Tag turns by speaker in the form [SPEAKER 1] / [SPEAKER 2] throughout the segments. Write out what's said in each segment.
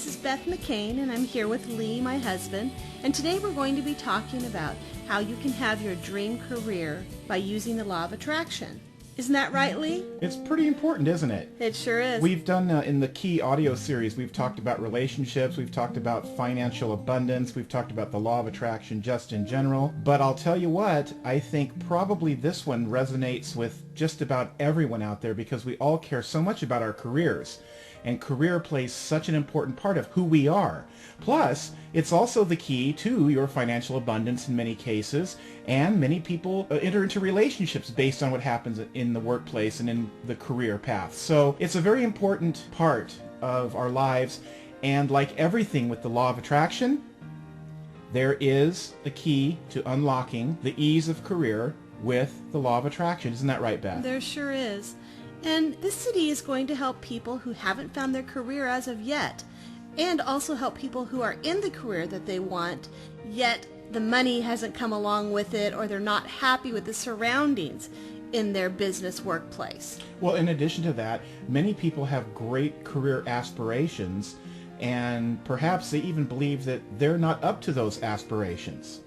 [SPEAKER 1] this is Beth McCain, and I'm here with Lee, my husband, and today we're going to be talking about how you can have your dream career by using the law of attraction. Isn't that right, Lee?
[SPEAKER 2] It's pretty important, isn't it?
[SPEAKER 1] It sure is.
[SPEAKER 2] We've done, in the Key audio series, we've talked about relationships, we've talked about financial abundance, we've talked about the law of attraction just in general. But I'll tell you what, I think probably this one resonates with just about everyone out there because we all care so much about our careers. And career plays such an important part of who we are. Plus, it's also the key to your financial abundance in many cases, and many people enter into relationships based on what happens in the workplace and in the career path. So it's a very important part of our lives, and like everything with the law of attraction, there is a key to unlocking the ease of career with the law of attraction. Isn't that right, Beth?
[SPEAKER 1] There sure is. And this CD is going to help people who haven't found their career as of yet, and also help people who are in the career that they want, yet the money hasn't come along with it, or they're not happy with the surroundings in their business workplace.
[SPEAKER 2] Well, in addition to that, many people have great career aspirations, and perhaps they even believe that they're not up to those aspirations.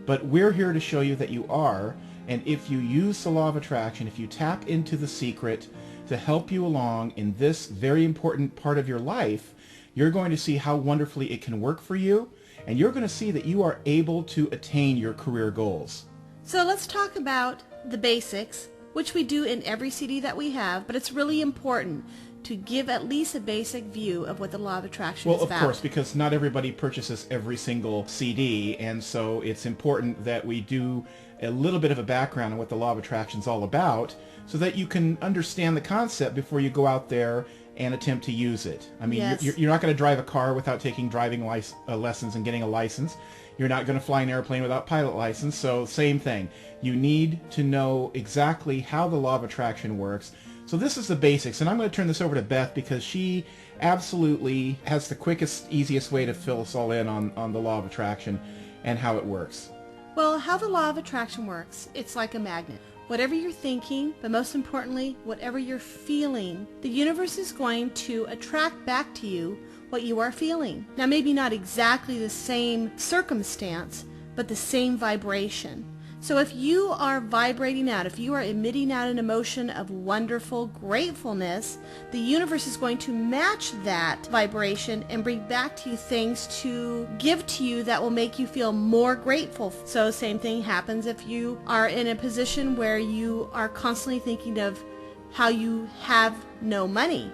[SPEAKER 2] But we're here to show you that you are, and if you use the law of attraction, if you tap into the secret to help you along in this very important part of your life, you're going to see how wonderfully it can work for you, and you're going to see that you are able to attain your career goals.
[SPEAKER 1] So let's talk about the basics, which we do in every CD that we have, but it's really important to give at least a basic view of what the law of attraction is about.
[SPEAKER 2] Well, of course, because not everybody purchases every single CD, and so it's important that we do a little bit of a background on what the law of attraction is all about so that you can understand the concept before you go out there and attempt to use it. I mean,
[SPEAKER 1] yes.
[SPEAKER 2] you're not going to drive a car without taking driving lessons and getting a license. You're not going to fly an airplane without pilot license, so same thing. You need to know exactly how the law of attraction works. So this is the basics, and I'm going to turn this over to Beth because she absolutely has the quickest, easiest way to fill us all in on the law of attraction and how it works.
[SPEAKER 1] Well, how the law of attraction works, it's like a magnet. Whatever you're thinking, but most importantly, whatever you're feeling, the universe is going to attract back to you what you are feeling. Now, maybe not exactly the same circumstance, but the same vibration. So if you are vibrating out, if you are emitting out an emotion of wonderful gratefulness, the universe is going to match that vibration and bring back to you things to give to you that will make you feel more grateful. So same thing happens if you are in a position where you are constantly thinking of how you have no money.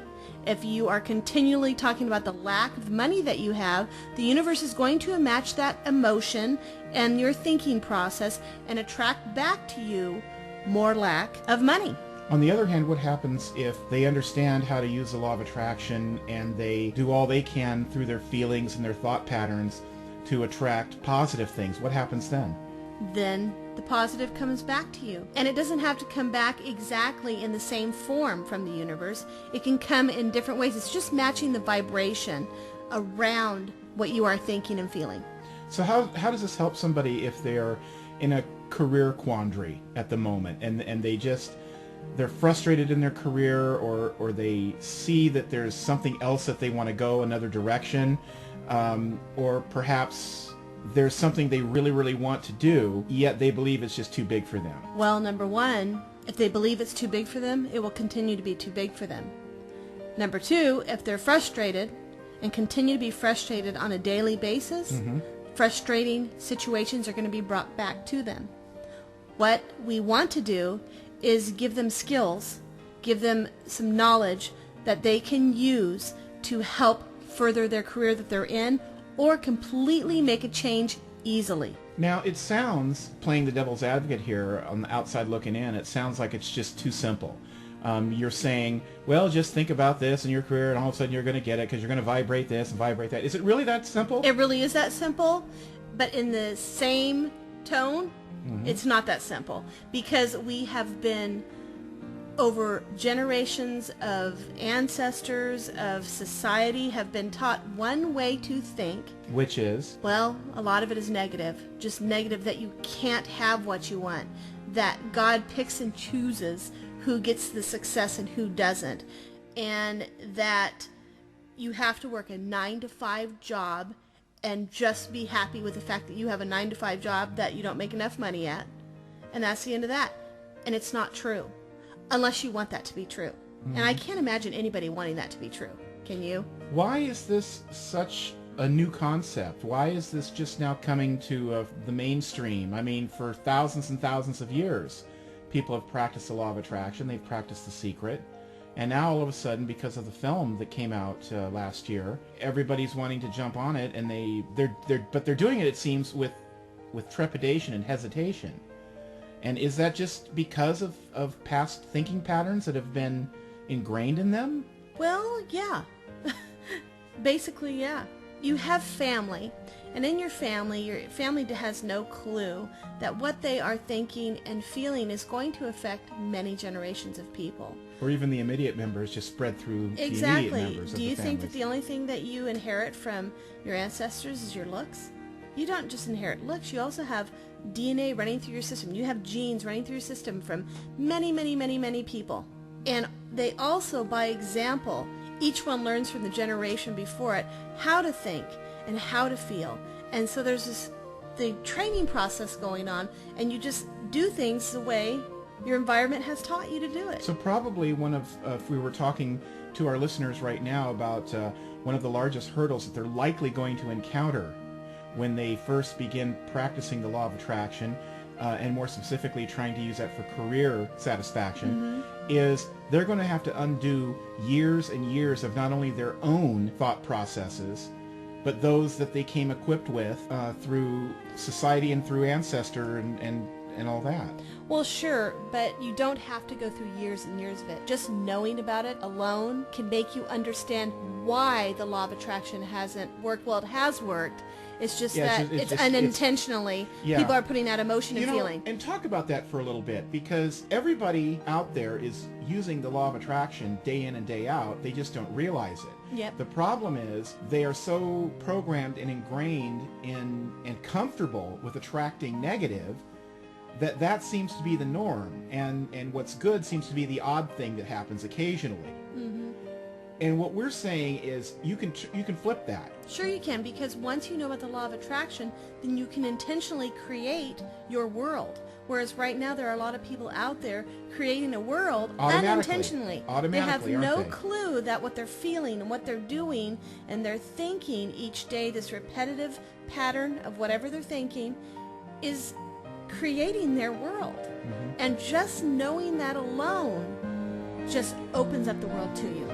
[SPEAKER 1] If you are continually talking about the lack of money that you have, the universe is going to match that emotion and your thinking process and attract back to you more lack of money.
[SPEAKER 2] On the other hand, what happens if they understand how to use the law of attraction and they do all they can through their feelings and their thought patterns to attract positive things? What happens then?
[SPEAKER 1] Then the positive comes back to you. And it doesn't have to come back exactly in the same form from the universe. It can come in different ways. It's just matching the vibration around what you are thinking and feeling.
[SPEAKER 2] So how does this help somebody if they're in a career quandary at the moment and they're frustrated in their career or they see that there's something else that they want to go another direction, or perhaps there's something they really, really want to do, yet they believe it's just too big for them?
[SPEAKER 1] Well, number one, if they believe it's too big for them, it will continue to be too big for them. Number two, if they're frustrated and continue to be frustrated on a daily basis, frustrating situations are going to be brought back to them. What we want to do is give them skills, give them some knowledge that they can use to help further their career that they're in, or completely make a change easily.
[SPEAKER 2] Now, it sounds, playing the devil's advocate here on the outside looking in, it sounds like it's just too simple. You're saying, well, just think about this in your career and all of a sudden you're going to get it because you're going to vibrate this and vibrate that. Is it really that simple?
[SPEAKER 1] It really is that simple, but in the same tone, it's not that simple, because we have been over generations of ancestors, of society, have been taught one way to think.
[SPEAKER 2] Which is?
[SPEAKER 1] Well, a lot of it is negative. Just negative, that you can't have what you want. That God picks and chooses who gets the success and who doesn't. And that you have to work a 9-to-5 job and just be happy with the fact that you have a 9-to-5 job that you don't make enough money at. And that's the end of that. And it's not true. Unless you want that to be true. Mm-hmm. And I can't imagine anybody wanting that to be true. Can you?
[SPEAKER 2] Why is this such a new concept? Why is this just now coming to the mainstream? I mean, for thousands and thousands of years, people have practiced the law of attraction. They've practiced The Secret. And now all of a sudden, because of the film that came out last year, everybody's wanting to jump on it, and they're doing it, it seems, with trepidation and hesitation. And is that just because of past thinking patterns that have been ingrained in them?
[SPEAKER 1] Well, yeah. Basically, yeah. You have family, and in your family has no clue that what they are thinking and feeling is going to affect many generations of people.
[SPEAKER 2] Or even the immediate members, just spread through
[SPEAKER 1] exactly.
[SPEAKER 2] The immediate members of
[SPEAKER 1] Do you
[SPEAKER 2] the
[SPEAKER 1] think that the only thing that you inherit from your ancestors is your looks? You don't just inherit looks, you also have DNA running through your system. You have genes running through your system from many, many, many, many people. And they also, by example, each one learns from the generation before it how to think and how to feel. And so there's the training process going on, and you just do things the way your environment has taught you to do it.
[SPEAKER 2] So probably if we were talking to our listeners right now about one of the largest hurdles that they're likely going to encounter when they first begin practicing the law of attraction, and more specifically trying to use that for career satisfaction, is they're going to have to undo years and years of not only their own thought processes, but those that they came equipped with through society and through ancestor and all that.
[SPEAKER 1] Well, sure, but you don't have to go through years and years of it. Just knowing about it alone can make you understand why the law of attraction hasn't worked. Well, it has worked. It's just it's unintentionally. People are putting out emotion and feeling.
[SPEAKER 2] And talk about that for a little bit, because everybody out there is using the law of attraction day in and day out. They just don't realize it.
[SPEAKER 1] Yep.
[SPEAKER 2] The problem is they are so programmed and ingrained in and comfortable with attracting negative that seems to be the norm, and what's good seems to be the odd thing that happens occasionally. Mm-hmm. And what we're saying is you can flip that.
[SPEAKER 1] Sure you can, because once you know about the law of attraction, then you can intentionally create your world. Whereas right now there are a lot of people out there creating a world unintentionally. They have no clue that what they're feeling and what they're doing and they're thinking each day, this repetitive pattern of whatever they're thinking, is creating their world. Mm-hmm. And just knowing that alone just opens up the world to you.